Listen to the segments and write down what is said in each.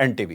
NTV।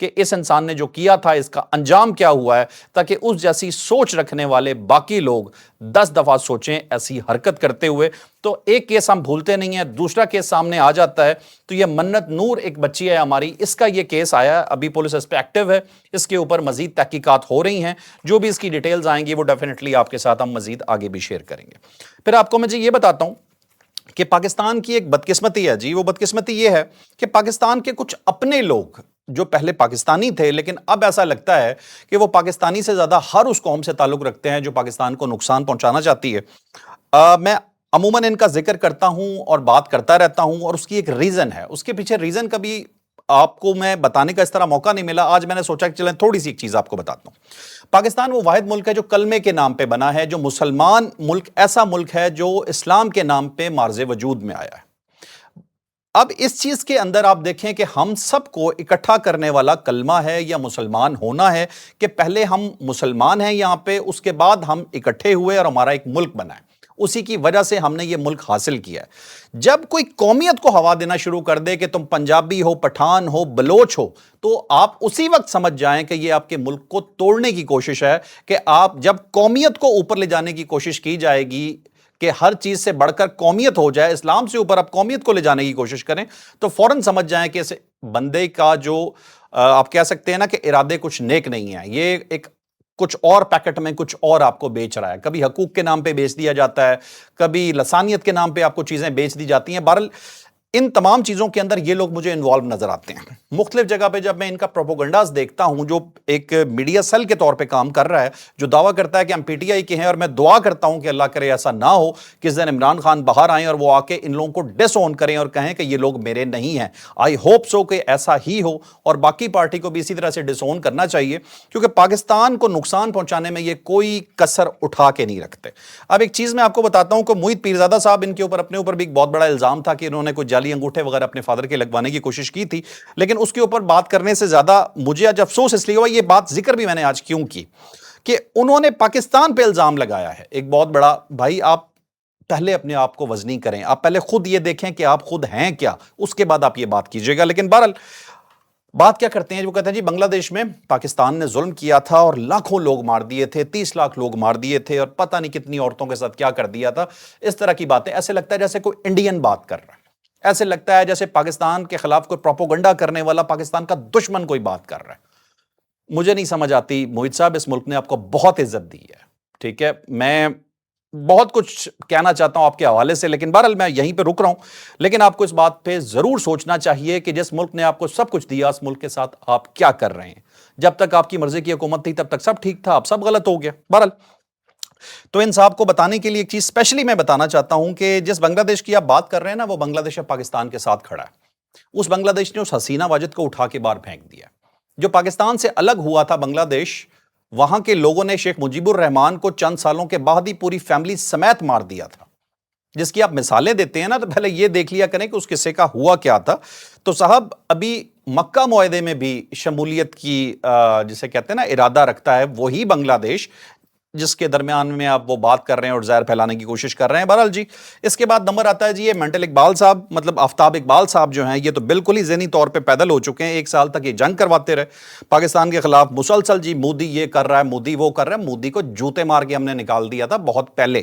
کہ اس انسان نے جو کیا تھا اس کا انجام کیا ہوا ہے، تاکہ اس جیسی سوچ رکھنے والے باقی لوگ 10 دفعہ سوچیں ایسی حرکت کرتے ہوئے۔ تو ایک کیس ہم بھولتے نہیں ہیں، دوسرا کیس سامنے آ جاتا ہے، تو یہ منت نور ایک بچی ہے ہماری، اس کا یہ کیس آیا، ابھی پولیس اس پہ ایکٹیو ہے، اس کے اوپر مزید تحقیقات ہو رہی ہیں، جو بھی اس کی ڈیٹیلز آئیں گی وہ ڈیفینیٹلی آپ کے ساتھ ہم مزید آگے بھی شیئر کریں گے۔ پھر آپ کو میں یہ بتاتا ہوں کہ پاکستان کی ایک بدقسمتی ہے جی، وہ بدقسمتی یہ ہے کہ پاکستان کے کچھ اپنے لوگ جو پہلے پاکستانی تھے لیکن اب ایسا لگتا ہے کہ وہ پاکستانی سے زیادہ ہر اس قوم سے تعلق رکھتے ہیں جو پاکستان کو نقصان پہنچانا چاہتی ہے۔ میں عموماً ان کا ذکر کرتا ہوں اور بات کرتا رہتا ہوں، اور اس کی ایک ریزن ہے، اس کے پیچھے ریزن کبھی آپ کو میں بتانے کا اس طرح موقع نہیں ملا، آج میں نے سوچا کہ چلیں تھوڑی سی ایک چیز آپ کو بتاتا ہوں۔ پاکستان وہ واحد ملک ہے جو کلمے کے نام پہ بنا ہے، جو مسلمان ملک، ایسا ملک ہے جو اسلام کے نام پہ مارز وجود میں آیا ہے۔ اب اس چیز کے اندر آپ دیکھیں کہ ہم سب کو اکٹھا کرنے والا کلمہ ہے یا مسلمان ہونا ہے، کہ پہلے ہم مسلمان ہیں یہاں پہ، اس کے بعد ہم اکٹھے ہوئے اور ہمارا ایک ملک بنا ہے، اسی کی وجہ سے ہم نے یہ ملک حاصل کیا ہے۔ جب کوئی قومیت کو ہوا دینا شروع کر دے کہ تم پنجابی ہو، پٹھان ہو، بلوچ ہو، تو آپ اسی وقت سمجھ جائیں کہ یہ آپ کے ملک کو توڑنے کی کوشش ہے، کہ آپ جب قومیت کو اوپر لے جانے کی کوشش کی جائے گی کہ ہر چیز سے بڑھ کر قومیت ہو جائے، اسلام سے اوپر آپ قومیت کو لے جانے کی کوشش کریں، تو فوراً سمجھ جائیں کہ اس بندے کا جو آپ کہہ سکتے ہیں نا کہ ارادے کچھ نیک نہیں ہیں، یہ ایک کچھ اور پیکٹ میں کچھ اور آپ کو بیچ رہا ہے، کبھی حقوق کے نام پہ بیچ دیا جاتا ہے، کبھی لسانیت کے نام پہ آپ کو چیزیں بیچ دی جاتی ہیں۔ بہرحال ان تمام چیزوں کے اندر یہ لوگ مجھے انوالو نظر آتے ہیں مختلف جگہ پہ۔ جب میں ان کا پروپوگنڈاز دیکھتا ہوں، جو ایک میڈیا سیل کے طور پہ کام کر رہا ہے، جو دعویٰ کرتا ہے کہ ہم پی ٹی آئی کے ہیں، اور میں دعا کرتا ہوں کہ اللہ کرے ایسا نہ ہو کہ اس دن عمران خان باہر آئیں اور وہ آ کے ان لوگوں کو ڈس اون کریں اور کہیں کہ یہ لوگ میرے نہیں ہیں۔ آئی ہوپ سو کہ ایسا ہی ہو، اور باقی پارٹی کو بھی اسی طرح سے ڈس اون کرنا چاہیے، کیونکہ پاکستان کو نقصان پہنچانے میں یہ کوئی کسر اٹھا کے نہیں رکھتے۔ اب ایک چیز میں آپ کو بتاتا ہوں کہ موہت پیرزادہ صاحب، ان کے اوپر اپنے اوپر بھی ایک بہت بڑا الزام تھا کہ انہوں نے کوئی جعلی انگوٹھے وغیرہ اپنے فادر کے لگوانے کی کوشش کی تھی، لیکن اس کے اوپر بات کرنے سے زیادہ مجھے آج افسوس اس لیے ہوا، یہ بات ذکر بھی میں نے آج کیوں کی، کہ انہوں نے پاکستان پہ الزام لگایا ہے ایک بہت بڑا۔ بھائی آپ پہلے اپنے آپ کو وزنی کریں، آپ پہلے خود یہ دیکھیں کہ آپ خود ہیں کیا، اس کے بعد آپ یہ بات کیجئے گا۔ لیکن بہرحال بات کیا کرتے ہیں، وہ کہتے ہیں جی بنگلہ دیش میں پاکستان نے ظلم کیا تھا اور لاکھوں لوگ مار دیے تھے، 30 لاکھ لوگ مار دیے تھے، اور پتہ نہیں کتنی عورتوں کے ساتھ کیا کر دیا تھا۔ اس طرح کی باتیں، ایسے لگتا ہے جیسے کوئی انڈین بات کر رہا ہے، ایسے لگتا ہے جیسے پاکستان کے خلاف کوئی پروپوگنڈا کرنے والا پاکستان کا دشمن کوئی بات کر رہا ہے۔ مجھے نہیں سمجھ آتی موہت صاحب، اس ملک نے آپ کو بہت عزت دی ہے، ٹھیک ہے، میں بہت کچھ کہنا چاہتا ہوں آپ کے حوالے سے، لیکن بہرحال میں یہیں پہ رک رہا ہوں۔ لیکن آپ کو اس بات پہ ضرور سوچنا چاہیے کہ جس ملک نے آپ کو سب کچھ دیا، اس ملک کے ساتھ آپ کیا کر رہے ہیں۔ جب تک آپ کی مرضی کی حکومت تھی تب تک سب ٹھیک تھا، اب سب غلط ہو گیا۔ بہرحال تو ان صاحب کو بتانے کے لیے ایک چیز اسپیشلی میں بتانا چاہتا ہوں کہ جس بنگلہ دیش کی آپ بات کر رہے ہیں نا، وہ بنگلہ دیش اب پاکستان کے ساتھ کھڑا ہے۔ اس بنگلہ دیش نے اس حسینہ واجد کو اٹھا کے باہر پھینک دیا۔ جو پاکستان سے الگ ہوا تھا بنگلہ دیش، وہاں کے لوگوں نے شیخ مجیب الرحمان کو چند سالوں کے بعد ہی پوری فیملی سمیت مار دیا تھا۔ جس کی آپ مثالیں دیتے ہیں نا، تو پہلے یہ دیکھ لیا کریں کہ اس قصے کا ہوا کیا تھا۔ تو صاحب ابھی مکہ معاہدے میں بھی شمولیت کی جسے کہتے ہیں نا ارادہ رکھتا ہے وہی بنگلہ دیش، جس کے درمیان میں آپ وہ بات کر رہے ہیں اور زہر پھیلانے کی کوشش کر رہے ہیں۔ بہرحال جی اس کے بعد نمبر آتا ہے جی یہ مینٹل اقبال صاحب، مطلب آفتاب اقبال صاحب جو ہیں، یہ تو بالکل ہی ذہنی طور پہ پیدل ہو چکے ہیں۔ 1 سال تک یہ جنگ کرواتے رہے پاکستان کے خلاف مسلسل، جی مودی یہ کر رہا ہے، مودی وہ کر رہا ہے۔ مودی کو جوتے مار کے ہم نے نکال دیا تھا بہت پہلے،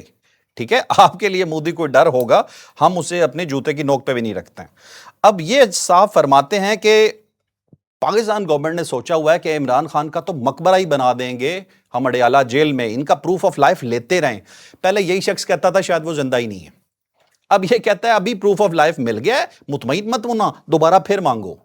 ٹھیک ہے، آپ کے لیے مودی کوئی ڈر ہوگا، ہم اسے اپنے جوتے کی نوک پہ بھی نہیں رکھتے ہیں۔ اب یہ صاحب فرماتے ہیں کہ پاکستان گورنمنٹ نے سوچا ہوا ہے کہ عمران خان کا تو مقبرہ ہی بنا دیں گے ہم اڈیالہ جیل میں، ان کا پروف آف لائف لیتے رہیں۔ پہلے یہی شخص کہتا تھا شاید وہ زندہ ہی نہیں ہے، اب یہ کہتا ہے ابھی پروف آف لائف مل گیا ہے، مطمئن مت ہونا، دوبارہ پھر مانگو،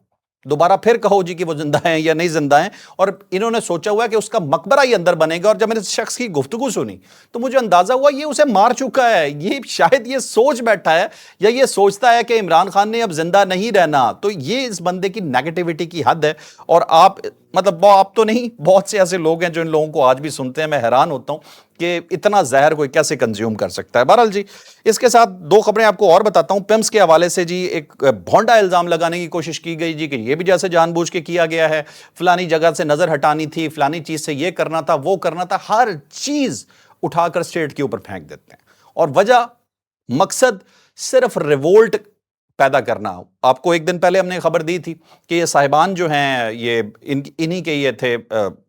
دوبارہ پھر کہو جی کہ وہ زندہ ہیں یا نہیں زندہ ہیں۔ اور انہوں نے سوچا ہوا ہے کہ اس کا مقبرہ ہی اندر بنے گا۔ اور جب میں نے اس شخص کی گفتگو سنی تو مجھے اندازہ ہوا یہ اسے مار چکا ہے، یہ شاید یہ سوچ بیٹھا ہے یا یہ سوچتا ہے کہ عمران خان نے اب زندہ نہیں رہنا۔ تو یہ اس بندے کی نیگیٹیوٹی کی حد ہے۔ اور آپ مطلب آپ تو نہیں، بہت سے ایسے لوگ ہیں جو ان لوگوں کو آج بھی سنتے ہیں، میں حیران ہوتا ہوں کہ اتنا زہر کوئی کیسے کنزیوم کر سکتا ہے۔ بہرحال جی اس کے ساتھ 2 خبریں آپ کو اور بتاتا ہوں۔ پیمس کے حوالے سے جی ایک بھونڈا الزام لگانے کی کوشش کی گئی جی کہ یہ بھی جیسے جان بوجھ کے کیا گیا ہے، فلانی جگہ سے نظر ہٹانی تھی، فلانی چیز سے یہ کرنا تھا، وہ کرنا تھا، ہر چیز اٹھا کر اسٹیٹ کے اوپر پھینک دیتے ہیں۔ اور وجہ، مقصد صرف ریوولٹ پیدا کرنا. آپ کو ایک دن پہلے ہم نے خبر دی تھی کہ یہ صاحبان جو ہیں یہ انہی کے یہ تھے,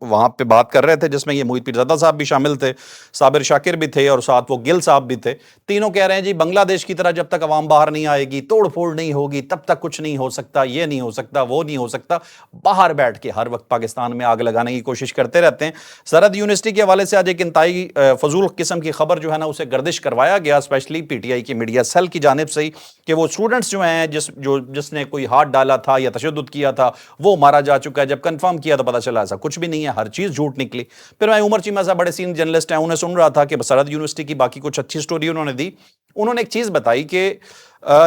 وہاں پہ بات کر رہے تھے, جس میں یہ محیط پیرزادہ صاحب بھی شامل تھے, صابر شاکر بھی تھے, اور ساتھ وہ گل صاحب بھی تھے. تینوں کہہ رہے ہیں جی بنگلہ دیش کی طرح جب تک عوام باہر نہیں آئے گی, توڑ پھوڑ نہیں ہوگی, تب تک کچھ نہیں ہو سکتا, یہ نہیں ہو سکتا, وہ نہیں ہو سکتا. باہر بیٹھ کے ہر وقت پاکستان میں آگ لگانے کی کوشش کرتے رہتے ہیں. سرحد یونیورسٹی کے حوالے سے آج ایک انتہائی فضول قسم کی خبر جو ہے نا اسے گردش کروایا گیا, اسپیشلی پی ٹی آئی کی میڈیا سیل کی جانب سے ہی, کہ وہ اسٹوڈنٹس جو ہیں جس نے کوئی ہاتھ ڈالا تھا یا تشدد کیا تھا وہ مارا جا چکا ہے. جب کنفرم کیا تو پتہ چلا ایسا کچھ بھی نہیں ہے, ہر چیز جھوٹ نکلی. پھر میں عمر چیمہ صاحب بڑے سینئر جرنلسٹ ہیں, انہیں سن رہا تھا کہ سرحد یونیورسٹی کی باقی کچھ اچھی سٹوری انہوں نے دی. انہوں نے ایک چیز بتائی کہ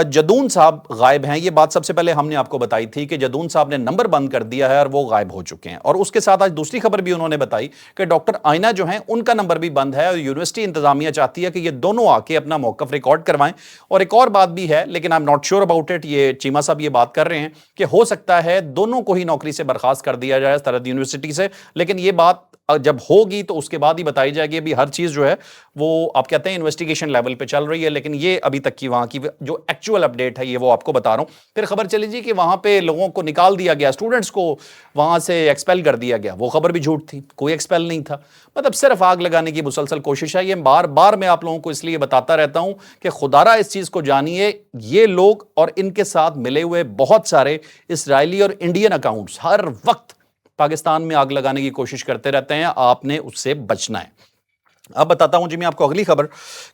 جدون صاحب غائب ہیں. یہ بات سب سے پہلے ہم نے آپ کو بتائی تھی کہ جدون صاحب نے نمبر بند کر دیا ہے اور وہ غائب ہو چکے ہیں. اور اس کے ساتھ آج دوسری خبر بھی انہوں نے بتائی کہ ڈاکٹر آئینہ جو ہیں ان کا نمبر بھی بند ہے, اور یونیورسٹی انتظامیہ چاہتی ہے کہ یہ دونوں آ کے اپنا موقف ریکارڈ کروائیں. اور ایک اور بات بھی ہے, لیکن I am not sure about it, یہ چیمہ صاحب یہ بات کر رہے ہیں کہ ہو سکتا ہے دونوں کو ہی نوکری سے برخاست کر دیا جائے سرحد یونیورسٹی سے. لیکن یہ بات جب ہوگی تو اس کے بعد ہی بتائی جائے گی. ابھی ہر چیز جو ہے وہ آپ کہتے ہیں انویسٹیگیشن لیول پہ چل رہی ہے, لیکن یہ ابھی تک کی وہاں کی جو ایکچوئل اپڈیٹ ہے یہ وہ آپ کو بتا رہا ہوں. پھر خبر چلی جی کہ وہاں پہ لوگوں کو نکال دیا گیا, اسٹوڈنٹس کو وہاں سے ایکسپیل کر دیا گیا. وہ خبر بھی جھوٹ تھی, کوئی ایکسپیل نہیں تھا. مطلب صرف آگ لگانے کی مسلسل کوشش ہے. یہ بار بار میں آپ لوگوں کو اس لیے بتاتا رہتا ہوں کہ خدارا اس چیز کو جانیے, یہ لوگ اور ان کے ساتھ ملے ہوئے بہت سارے اسرائیلی اور انڈین اکاؤنٹس ہر وقت پاکستان میں آگ لگانے کی کوشش کرتے رہتے ہیں. آپ نے اس سے بچنا ہے. اب بتاتا ہوں جی میں آپ کو اگلی خبر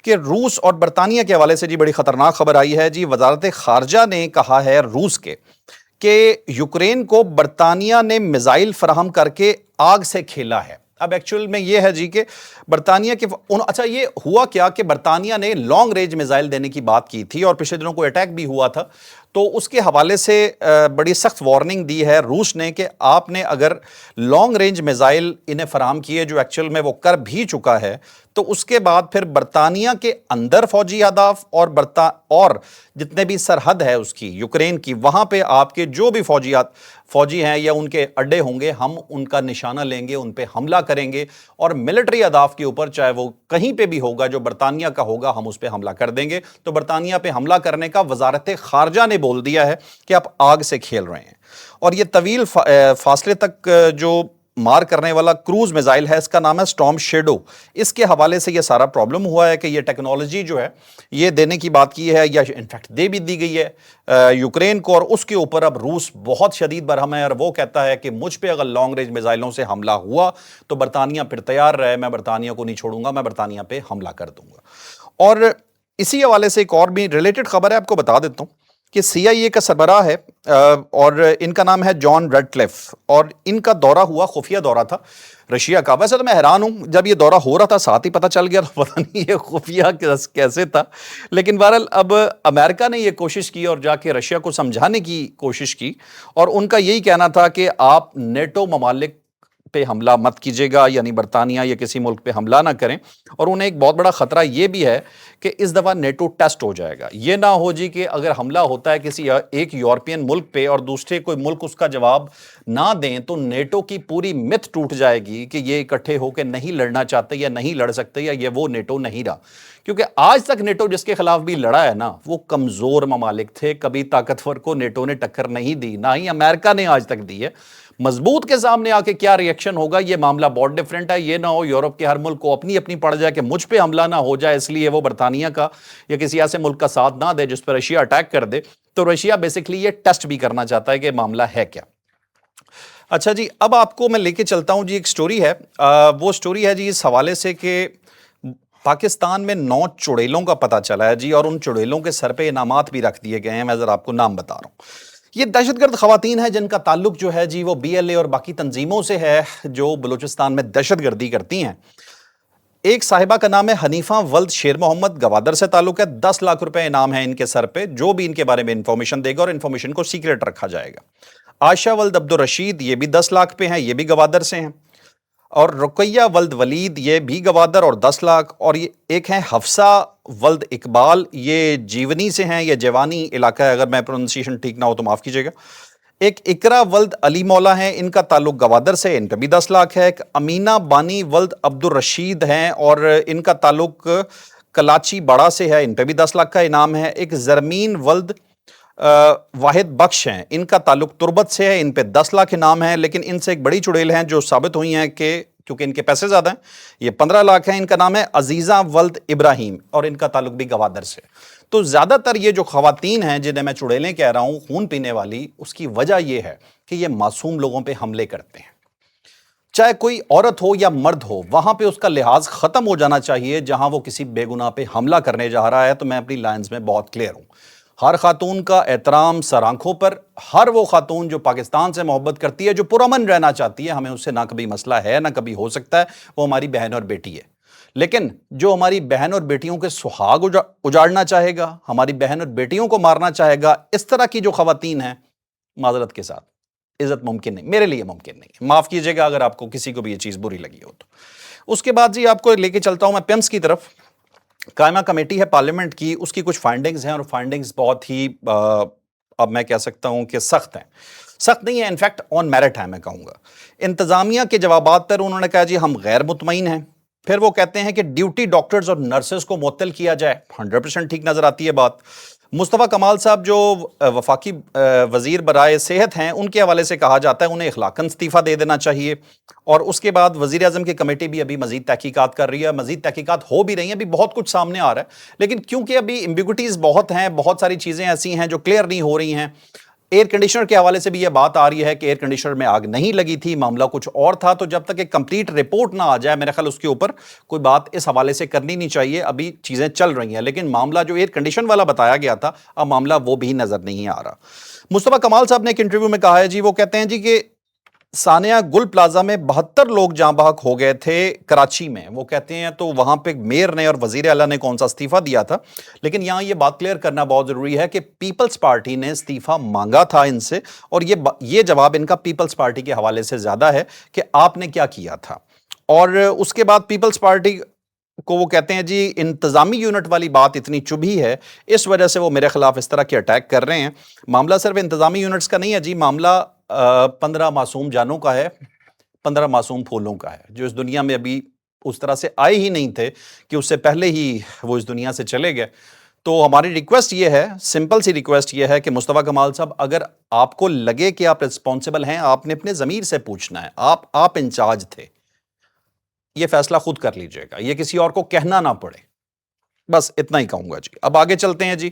کہ روس اور برطانیہ کے حوالے سے جی بڑی خطرناک خبر آئی ہے. جی وزارت خارجہ نے کہا ہے روس کے کہ یوکرین کو برطانیہ نے میزائل فراہم کر کے آگ سے کھیلا ہے. اب ایکچوئل میں یہ ہے جی کہ برطانیہ کے اچھا یہ ہوا کیا کہ برطانیہ نے لانگ رینج میزائل دینے کی بات کی تھی, اور پچھلے دنوں کوئی اٹیک بھی ہوا تھا, تو اس کے حوالے سے بڑی سخت وارننگ دی ہے روس نے کہ آپ نے اگر لانگ رینج میزائل انہیں فراہم کیے, جو ایکچوئل میں وہ کر بھی چکا ہے, تو اس کے بعد پھر برطانیہ کے اندر فوجی اہداف اور جتنے بھی سرحد ہے اس کی یوکرین کی, وہاں پہ آپ کے جو بھی فوجی ہیں یا ان کے اڈے ہوں گے, ہم ان کا نشانہ لیں گے, ان پہ حملہ کریں گے, اور ملٹری اہداف کے اوپر چاہے وہ کہیں پہ بھی ہوگا جو برطانیہ کا ہوگا ہم اس پہ حملہ کر دیں گے. تو برطانیہ پہ حملہ کرنے کا وزارت خارجہ نے بول دیا ہے کہ آپ آگ سے کھیل رہے ہیں. اور یہ طویل فاصلے تک جو مار کرنے والا کروز میزائل ہے, اس کا نام ہے سٹارم شیڈو. اس کے حوالے سے یہ سارا پرابلم ہوا ہے کہ یہ ٹیکنالوجی جو ہے یہ دینے کی بات کی ہے, یا انفیکٹ دے بھی دی گئی ہے یوکرین کو, اور اس کے اوپر اب روس بہت شدید برہم ہے, اور وہ کہتا ہے کہ مجھ پہ اگر لانگ رینج میزائلوں سے حملہ ہوا تو برطانیہ پھر تیار رہے, میں برطانیہ کو نہیں چھوڑوں گا, میں برطانیہ پہ حملہ کر دوں گا. اور اسی حوالے سے ایک اور بھی ریلیٹڈ خبر ہے, آپ کو بتا دیتا ہوں کہ سی آئی اے کا سربراہ ہے اور ان کا نام ہے جان ریڈ کلف, اور ان کا دورہ ہوا, خفیہ دورہ تھا رشیا کا. ویسے تو میں حیران ہوں, جب یہ دورہ ہو رہا تھا ساتھ ہی پتہ چل گیا, تو پتہ نہیں یہ خفیہ کیسے تھا. لیکن بہرحال اب امریکہ نے یہ کوشش کی اور جا کے رشیا کو سمجھانے کی کوشش کی, اور ان کا یہی کہنا تھا کہ آپ نیٹو ممالک پہ حملہ مت کیجیے گا, یعنی برطانیہ یا کسی ملک پہ حملہ نہ کریں. اور انہیں ایک بہت بڑا خطرہ یہ بھی ہے کہ اس دفعہ نیٹو ٹیسٹ ہو جائے گا. یہ نہ ہو جی کہ اگر حملہ ہوتا ہے کسی ایک یورپین ملک پہ اور دوسرے کوئی ملک اس کا جواب نہ دیں, تو نیٹو کی پوری مت ٹوٹ جائے گی کہ یہ اکٹھے ہو کے نہیں لڑنا چاہتے یا نہیں لڑ سکتے, یا یہ وہ نیٹو نہیں رہا. کیونکہ آج تک نیٹو جس کے خلاف بھی لڑا ہے نا, وہ کمزور ممالک تھے, کبھی طاقتور کو نیٹو نے ٹکر نہیں دی, نہ ہی امریکہ نے آج تک دی ہے. مضبوط کے سامنے آ کے کیا ری ایکشن ہوگا یہ معاملہ بہت ڈیفرنٹ ہے. یہ نہ ہو یورپ کے ہر ملک کو اپنی اپنی پڑ جائے کہ مجھ پہ حملہ نہ ہو جائے, اس لیے وہ برطانیہ کا یا کسی ایسے ملک کا ساتھ نہ دے جس پہ رشیا اٹیک کر دے. تو رشیا بیسکلی یہ ٹیسٹ بھی کرنا چاہتا ہے کہ معاملہ ہے کیا. اچھا جی, اب آپ کو میں لے کے چلتا ہوں جی, ایک سٹوری ہے, وہ سٹوری ہے جی اس حوالے سے کہ پاکستان میں 9 چڑیلوں کا پتہ چلا ہے جی, اور ان چڑیلوں کے سر پہ انعامات بھی رکھ دیے گئے ہیں. میں ذرا آپ کو نام بتا رہا ہوں. یہ دہشت گرد خواتین ہیں جن کا تعلق جو ہے جی وہ بی ایل اے اور باقی تنظیموں سے ہے جو بلوچستان میں دہشت گردی کرتی ہیں. ایک صاحبہ کا نام ہے حنیفہ ولد شیر محمد, گوادر سے تعلق ہے. 10 لاکھ روپے انعام ہے ان کے سر پہ, جو بھی ان کے بارے میں انفارمیشن دے گا, اور انفارمیشن کو سیکریٹ رکھا جائے گا. عائشہ ولد عبدالرشید, یہ بھی 10 لاکھ پہ ہیں, یہ بھی گوادر سے ہیں. اور رقیہ ولد ولید, یہ بھی گوادر اور 10 لاکھ. اور یہ ایک ہیں حفصہ ولد اقبال, یہ جیونی سے ہیں, یہ جیوانی علاقہ ہے, اگر میں پروننسیشن ٹھیک نہ ہو تو معاف کیجیے گا. ایک اقرا ولد علی مولا ہیں, ان کا تعلق گوادر سے, ان پہ بھی 10 لاکھ ہے. ایک امینہ بانی ولد عبدالرشید ہیں اور ان کا تعلق کلاچی باڑہ سے ہے, ان پہ بھی 10 لاکھ کا انعام ہے. ایک زرمین ولد واحد بخش ہیں، ان کا تعلق تربت سے ہے، ان پہ 10 لاکھ انعام ہے، لیکن ان سے ایک بڑی چڑیل ہیں جو ثابت ہوئی ہیں کہ کیونکہ ان کے پیسے زیادہ ہیں، یہ 15 لاکھ ہیں۔ ان کا نام ہے عزیزہ ولد ابراہیم اور ان کا تعلق بھی گوادر سے۔ تو زیادہ تر یہ جو خواتین ہیں جنہیں میں چڑیلیں کہہ رہا ہوں، خون پینے والی، اس کی وجہ یہ ہے کہ یہ معصوم لوگوں پہ حملے کرتے ہیں، چاہے کوئی عورت ہو یا مرد ہو، وہاں پہ اس کا لحاظ ختم ہو جانا چاہیے جہاں وہ کسی بے گناہ پہ حملہ کرنے جا رہا ہے۔ تو میں اپنی لائنز میں بہت کلیئر ہوں، ہر خاتون کا احترام سر آنکھوں پر، ہر وہ خاتون جو پاکستان سے محبت کرتی ہے، جو پرامن رہنا چاہتی ہے، ہمیں اس سے نہ کبھی مسئلہ ہے نہ کبھی ہو سکتا ہے، وہ ہماری بہن اور بیٹی ہے۔ لیکن جو ہماری بہن اور بیٹیوں کے سہاگ اجاڑنا چاہے گا، ہماری بہن اور بیٹیوں کو مارنا چاہے گا، اس طرح کی جو خواتین ہیں، معذرت کے ساتھ عزت ممکن نہیں، میرے لیے ممکن نہیں ہے۔ معاف کیجئے گا اگر آپ کو کسی کو بھی یہ چیز بری لگی ہو تو۔ اس کے بعد جی آپ کو لے کے چلتا ہوں میں پیمز کی طرف۔ قائمہ کمیٹی ہے پارلیمنٹ کی، اس کی کچھ فائنڈنگز ہیں اور فائنڈنگز بہت ہی اب میں کہہ سکتا ہوں کہ سخت ہیں، سخت نہیں ہے، انفیکٹ آن میرٹ ہے میں کہوں گا۔ انتظامیہ کے جوابات پر انہوں نے کہا جی ہم غیر مطمئن ہیں۔ پھر وہ کہتے ہیں کہ ڈیوٹی ڈاکٹرز اور نرسز کو معطل کیا جائے، 100% ٹھیک نظر آتی ہے بات۔ مصطفیٰ کمال صاحب جو وفاقی وزیر برائے صحت ہیں، ان کے حوالے سے کہا جاتا ہے انہیں اخلاقاً استعفیٰ دے دینا چاہیے۔ اور اس کے بعد وزیر اعظم کی کمیٹی بھی ابھی مزید تحقیقات کر رہی ہے، مزید تحقیقات ہو بھی رہی ہیں، ابھی بہت کچھ سامنے آ رہا ہے، لیکن کیونکہ ابھی ایمبیگوٹیز بہت ہیں، بہت ساری چیزیں ایسی ہیں جو کلیئر نہیں ہو رہی ہیں۔ ایئر کنڈیشنر کے حوالے سے بھی یہ بات آ رہی ہے کہ ایئر کنڈیشنر میں آگ نہیں لگی تھی، معاملہ کچھ اور تھا۔ تو جب تک ایک کمپلیٹ رپورٹ نہ آ جائے، میرے خیال اس کے اوپر کوئی بات اس حوالے سے کرنی نہیں چاہیے۔ ابھی چیزیں چل رہی ہیں، لیکن معاملہ جو ایئر کنڈیشن والا بتایا گیا تھا، اب معاملہ وہ بھی نظر نہیں آ رہا۔ مصطفیٰ کمال صاحب نے ایک انٹرویو میں کہا ہے جی، وہ کہتے ہیں جی کہ ثانیہ گل پلازا میں 72 لوگ جاں بحق ہو گئے تھے کراچی میں۔ وہ کہتے ہیں تو وہاں پہ میئر نے اور وزیر اعلیٰ نے کون سا استعفیٰ دیا تھا، لیکن یہاں یہ بات کلیئر کرنا بہت ضروری ہے کہ پیپلز پارٹی نے استعفیٰ مانگا تھا ان سے، اور یہ جواب ان کا پیپلز پارٹی کے حوالے سے زیادہ ہے کہ آپ نے کیا کیا تھا۔ اور اس کے بعد پیپلز پارٹی کو وہ کہتے ہیں جی انتظامی یونٹ والی بات اتنی چبھی ہے، اس وجہ سے وہ میرے خلاف اس طرح کے اٹیک کر رہے ہیں۔ معاملہ صرف انتظامی یونٹس کا نہیں ہے جی، معاملہ 15 معصوم جانوں کا ہے، 15 معصوم پھولوں کا ہے، جو اس دنیا میں ابھی اس طرح سے آئے ہی نہیں تھے کہ اس سے پہلے ہی وہ اس دنیا سے چلے گئے۔ تو ہماری ریکویسٹ یہ ہے، سمپل سی ریکویسٹ یہ ہے کہ مصطفیٰ کمال صاحب، اگر آپ کو لگے کہ آپ رسپانسبل ہیں، آپ نے اپنے ضمیر سے پوچھنا ہے، آپ انچارج تھے، یہ فیصلہ خود کر لیجئے گا، یہ کسی اور کو کہنا نہ پڑے، بس اتنا ہی کہوں گا جی۔ اب آگے چلتے ہیں جی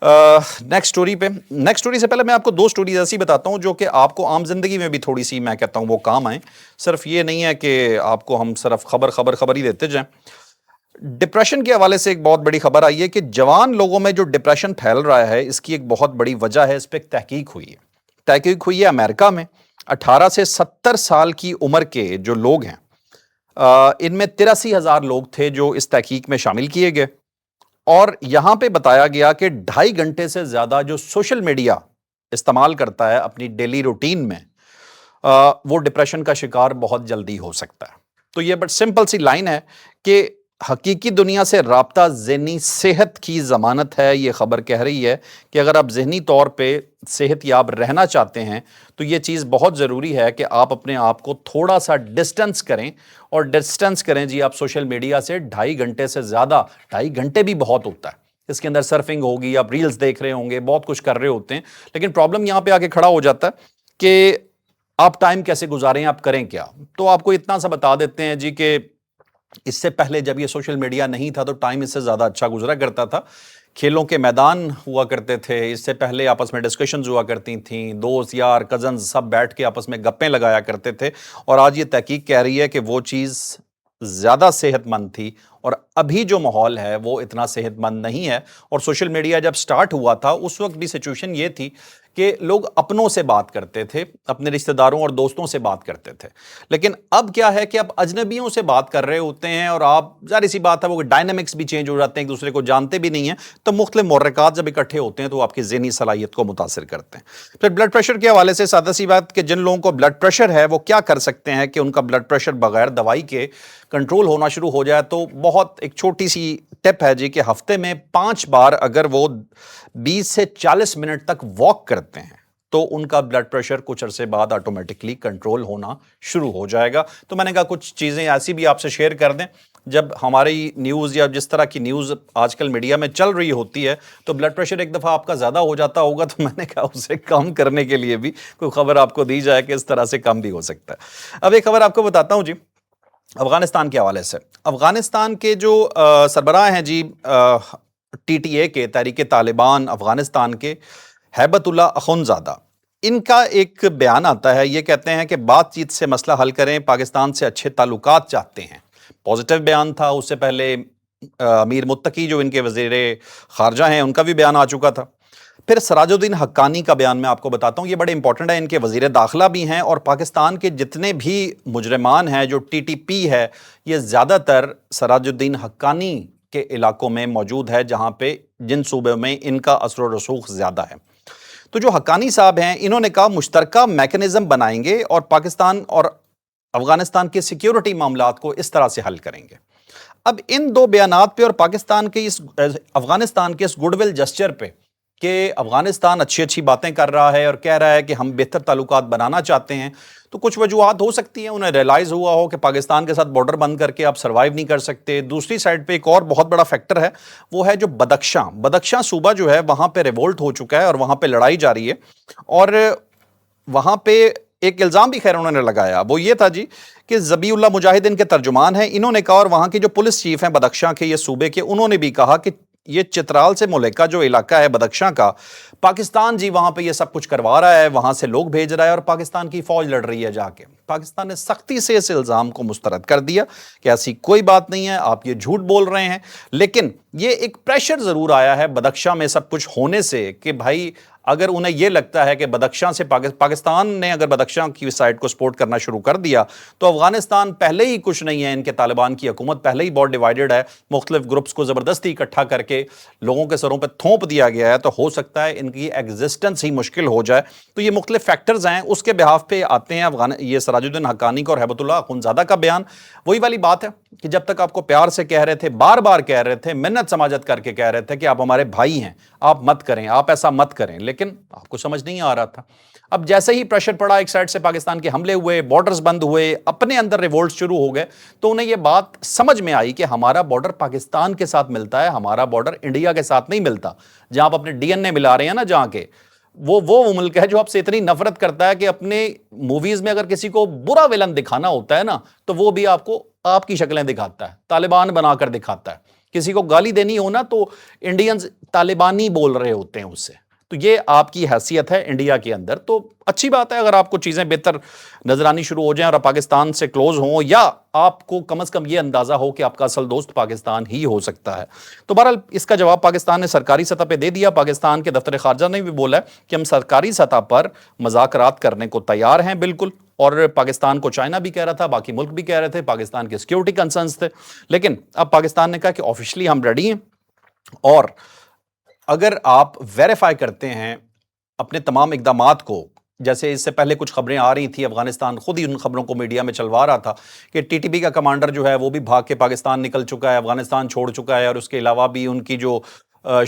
نیکسٹ سٹوری پہ۔ نیکسٹ سٹوری سے پہلے میں آپ کو 2 سٹوریز ایسی بتاتا ہوں جو کہ آپ کو عام زندگی میں بھی تھوڑی سی میں کہتا ہوں وہ کام آئیں، صرف یہ نہیں ہے کہ آپ کو ہم صرف خبر ہی دیتے جائیں۔ ڈپریشن کے حوالے سے ایک بہت بڑی خبر آئی ہے کہ جوان لوگوں میں جو ڈپریشن پھیل رہا ہے، اس کی ایک بہت بڑی وجہ ہے، اس پہ ایک تحقیق ہوئی ہے امریکہ میں۔ 18 سے 70 سال کی عمر کے جو لوگ ہیں، ان میں 83,000 لوگ تھے جو اس تحقیق میں شامل کیے گئے، اور یہاں پہ بتایا گیا کہ 2.5 گھنٹے سے زیادہ جو سوشل میڈیا استعمال کرتا ہے اپنی ڈیلی روٹین میں، وہ ڈپریشن کا شکار بہت جلدی ہو سکتا ہے۔ تو یہ بٹ سمپل سی لائن ہے کہ حقیقی دنیا سے رابطہ ذہنی صحت کی ضمانت ہے۔ یہ خبر کہہ رہی ہے کہ اگر آپ ذہنی طور پہ صحت یاب رہنا چاہتے ہیں تو یہ چیز بہت ضروری ہے کہ آپ اپنے آپ کو تھوڑا سا ڈسٹنس کریں، اور ڈسٹنس کریں جی آپ سوشل میڈیا سے 2.5 گھنٹے سے زیادہ۔ 2.5 گھنٹے بھی بہت ہوتا ہے، اس کے اندر سرفنگ ہوگی، آپ ریلز دیکھ رہے ہوں گے، بہت کچھ کر رہے ہوتے ہیں، لیکن پرابلم یہاں پہ آ کے کھڑا ہو جاتا ہے کہ آپ ٹائم کیسے گزاریں، آپ کریں کیا۔ تو آپ کو اتنا سا بتا دیتے ہیں جی کہ اس سے پہلے جب یہ سوشل میڈیا نہیں تھا تو ٹائم اس سے زیادہ اچھا گزرا کرتا تھا، کھیلوں کے میدان ہوا کرتے تھے، اس سے پہلے آپس میں ڈسکشنز ہوا کرتی تھیں، دوست یار کزنز سب بیٹھ کے آپس میں گپیں لگایا کرتے تھے، اور آج یہ تحقیق کہہ رہی ہے کہ وہ چیز زیادہ صحت مند تھی، اور ابھی جو ماحول ہے وہ اتنا صحت مند نہیں ہے۔ اور سوشل میڈیا جب سٹارٹ ہوا تھا اس وقت بھی سچویشن یہ تھی کہ لوگ اپنوں سے بات کرتے تھے، اپنے رشتہ داروں اور دوستوں سے بات کرتے تھے، لیکن اب کیا ہے کہ اب اجنبیوں سے بات کر رہے ہوتے ہیں، اور آپ ظاہر سی بات ہے وہ ڈائنامکس بھی چینج ہو جاتے ہیں، ایک دوسرے کو جانتے بھی نہیں ہیں، تو مختلف محرکات جب اکٹھے ہوتے ہیں تو آپ کی ذہنی صلاحیت کو متاثر کرتے ہیں۔ پھر بلڈ پریشر کے حوالے سے سادہ سی بات کہ جن لوگوں کو بلڈ پریشر ہے وہ کیا کر سکتے ہیں کہ ان کا بلڈ پریشر بغیر دوائی کے کنٹرول ہونا شروع ہو جائے۔ تو بہت ایک چھوٹی سی ٹپ ہے جی کہ ہفتے میں 5 بار اگر وہ 20 سے 40 منٹ تک واک کرتے ہیں تو ان کا بلڈ پریشر کچھ عرصے بعد آٹومیٹکلی کنٹرول ہونا شروع ہو جائے گا۔ تو میں نے کہا کچھ چیزیں ایسی بھی آپ سے شیئر کر دیں جب ہماری نیوز یا جس طرح کی نیوز آج کل میڈیا میں چل رہی ہوتی ہے تو بلڈ پریشر ایک دفعہ آپ کا زیادہ ہو جاتا ہوگا، تو میں نے کہا اسے کم کرنے کے لیے بھی کوئی خبر آپ کو دی جائے کہ اس طرح سے کم بھی ہو سکتا ہے۔ اب ایک خبر آپ کو بتاتا ہوں جی، افغانستان کے حوالے سے۔ افغانستان کے جو سربراہ ہیں جی ٹی ٹی اے کے، تحریک طالبان افغانستان کے، ہیبت اللہ اخونزادہ، ان کا ایک بیان آتا ہے، یہ کہتے ہیں کہ بات چیت سے مسئلہ حل کریں، پاکستان سے اچھے تعلقات چاہتے ہیں۔ پازیٹیو بیان تھا، اس سے پہلے امیر متقی جو ان کے وزیر خارجہ ہیں ان کا بھی بیان آ چکا تھا۔ پھر سراج الدین حقانی کا بیان میں آپ کو بتاتا ہوں، یہ بڑے امپورٹنٹ ہے، ان کے وزیر داخلہ بھی ہیں، اور پاکستان کے جتنے بھی مجرمان ہیں جو ٹی ٹی پی ہے، یہ زیادہ تر سراج الدین حقانی کے علاقوں میں موجود ہے، جہاں پہ جن صوبوں میں ان کا اثر و رسوخ زیادہ ہے۔ تو جو حقانی صاحب ہیں، انہوں نے کہا مشترکہ میکنزم بنائیں گے اور پاکستان اور افغانستان کے سیکیورٹی معاملات کو اس طرح سے حل کریں گے۔ اب ان دو بیانات پہ اور پاکستان کے افغانستان کے اس گڈ ول جسچر پہ کہ افغانستان اچھی باتیں کر رہا ہے اور کہہ رہا ہے کہ ہم بہتر تعلقات بنانا چاہتے ہیں، تو کچھ وجوہات ہو سکتی ہیں، انہیں ریلائز ہوا ہو کہ پاکستان کے ساتھ بارڈر بند کر کے آپ سروائیو نہیں کر سکتے۔ دوسری سائڈ پہ ایک اور بہت بڑا فیکٹر ہے، وہ ہے جو بدخشاں صوبہ جو ہے، وہاں پہ ریوولٹ ہو چکا ہے اور وہاں پہ لڑائی جاری ہے، اور وہاں پہ ایک الزام بھی خیر انہوں نے لگایا، وہ یہ تھا جی کہ ذبیح اللہ مجاہد ان کے ترجمان ہیں، انہوں نے کہا، اور وہاں کے جو پولیس چیف ہیں بدخشاں کے، یہ صوبے کے، انہوں نے بھی کہا کہ یہ چترال سے ملکہ جو علاقہ ہے بدخشاں کا، پاکستان جی وہاں پہ یہ سب کچھ کروا رہا ہے، وہاں سے لوگ بھیج رہا ہے اور پاکستان کی فوج لڑ رہی ہے جا کے۔ پاکستان نے سختی سے اس الزام کو مسترد کر دیا کہ ایسی کوئی بات نہیں ہے، آپ یہ جھوٹ بول رہے ہیں، لیکن یہ ایک پریشر ضرور آیا ہے بدخشاں میں سب کچھ ہونے سے کہ بھائی اگر انہیں یہ لگتا ہے کہ بدخشاں سے پاکستان نے اگر بدخشاں کی سائڈ کو سپورٹ کرنا شروع کر دیا تو افغانستان پہلے ہی کچھ نہیں ہے، ان کے طالبان کی حکومت پہلے ہی بہت ڈیوائیڈڈ ہے، مختلف گروپس کو زبردستی اکٹھا کر کے لوگوں کے سروں پہ تھونپ دیا گیا ہے، تو ہو سکتا ہے ان کی ایگزسٹنس ہی مشکل ہو جائے۔ تو یہ مختلف فیکٹرز ہیں، اس کے بہاف پہ آتے ہیں یہ سراج الدین حقانی کا اور ہیبت اللہ اخونزادہ کا بیان۔ وہی والی بات ہے کہ جب تک آپ کو پیار سے کہہ رہے تھے، بار بار کہہ رہے تھے، منت سماجت کر کے کہہ رہے تھے کہ آپ ہمارے بھائی ہیں، آپ مت کریں، آپ ایسا مت کریں، لیکن آپ کو سمجھ نہیں آ رہا تھا۔ اب جیسے ہی پریشر پڑا، ایک سائڈ سے پاکستان کے حملے ہوئے، بارڈرز بند ہوئے، اپنے اندر ریوولٹ شروع ہو گئے، تو انہیں یہ بات سمجھ میں آئی کہ ہمارا بارڈر پاکستان کے ساتھ ملتا ہے، ہمارا بارڈر انڈیا کے ساتھ نہیں ملتا۔ جہاں آپ اپنے ڈی این اے ملا رہے ہیں نا، جہاں کے وہ ملک ہے جو آپ سے اتنی نفرت کرتا ہے کہ اپنے موویز میں اگر کسی کو برا ویلن دکھانا ہوتا ہے نا، تو وہ بھی آپ کو آپ کی شکلیں دکھاتا ہے، طالبان بنا کر دکھاتا ہے۔ کسی کو گالی دینی ہو نا تو انڈینز طالبانی بول رہے ہوتے ہیں اس سے۔ تو یہ آپ کی حیثیت ہے انڈیا کے اندر، تو اچھی بات ہے اگر آپ کو چیزیں بہتر نظر آنی شروع ہو جائیں اور پاکستان سے کلوز ہوں، یا آپ کو کم از کم یہ اندازہ ہو کہ آپ کا اصل دوست پاکستان ہی ہو سکتا ہے۔ تو بہرحال اس کا جواب پاکستان نے سرکاری سطح پہ دے دیا۔ پاکستان کے دفتر خارجہ نے بھی بولا ہے کہ ہم سرکاری سطح پر مذاکرات کرنے کو تیار ہیں بالکل، اور پاکستان کو چائنا بھی کہہ رہا تھا، باقی ملک بھی کہہ رہے تھے، پاکستان کے سیکیورٹی کنسرنز تھے، لیکن اب پاکستان نے کہا کہ آفیشلی ہم ریڈی ہیں، اور اگر آپ ویریفائی کرتے ہیں اپنے تمام اقدامات کو، جیسے اس سے پہلے کچھ خبریں آ رہی تھیں، افغانستان خود ہی ان خبروں کو میڈیا میں چلوا رہا تھا کہ ٹی ٹی پی کا کمانڈر جو ہے وہ بھی بھاگ کے پاکستان نکل چکا ہے، افغانستان چھوڑ چکا ہے، اور اس کے علاوہ بھی ان کی جو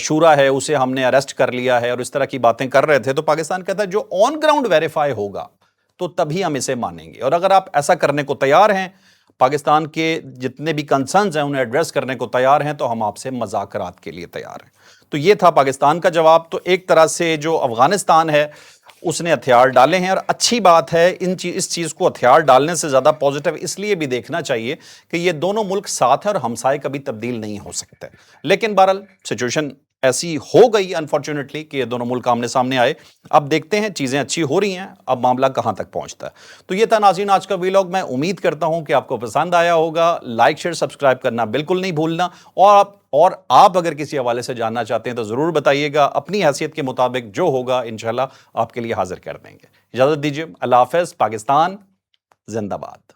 شورا ہے اسے ہم نے اریسٹ کر لیا ہے، اور اس طرح کی باتیں کر رہے تھے۔ تو پاکستان کہتا ہے جو آن گراؤنڈ ویریفائی ہوگا تو تبھی ہم اسے مانیں گے، اور اگر آپ ایسا کرنے کو تیار ہیں، پاکستان کے جتنے بھی کنسرنز ہیں انہیں ایڈریس کرنے کو تیار ہیں، تو ہم آپ سے مذاکرات کے لیے تیار ہیں۔ تو یہ تھا پاکستان کا جواب۔ تو ایک طرح سے جو افغانستان ہے اس نے ہتھیار ڈالے ہیں، اور اچھی بات ہے، اس چیز کو ہتھیار ڈالنے سے زیادہ پازیٹیو اس لیے بھی دیکھنا چاہیے کہ یہ دونوں ملک ساتھ ہیں اور ہمسائے کبھی تبدیل نہیں ہو سکتے، لیکن بہرحال سچویشن ایسی ہو گئی انفارچونیٹلی کہ یہ دونوں ملک آمنے سامنے آئے۔ اب دیکھتے ہیں، چیزیں اچھی ہو رہی ہیں، اب معاملہ کہاں تک پہنچتا ہے۔ تو یہ تھا ناظرین آج کا ویلاگ، میں امید کرتا ہوں کہ آپ کو پسند آیا ہوگا۔ لائک شیئر سبسکرائب کرنا بالکل نہیں بھولنا، اور آپ اگر کسی حوالے سے جاننا چاہتے ہیں تو ضرور بتائیے گا، اپنی حیثیت کے مطابق جو ہوگا انشاءاللہ آپ کے لیے حاضر کر دیں گے۔ اجازت دیجیے، اللہ حافظ، پاکستان زندہ باد۔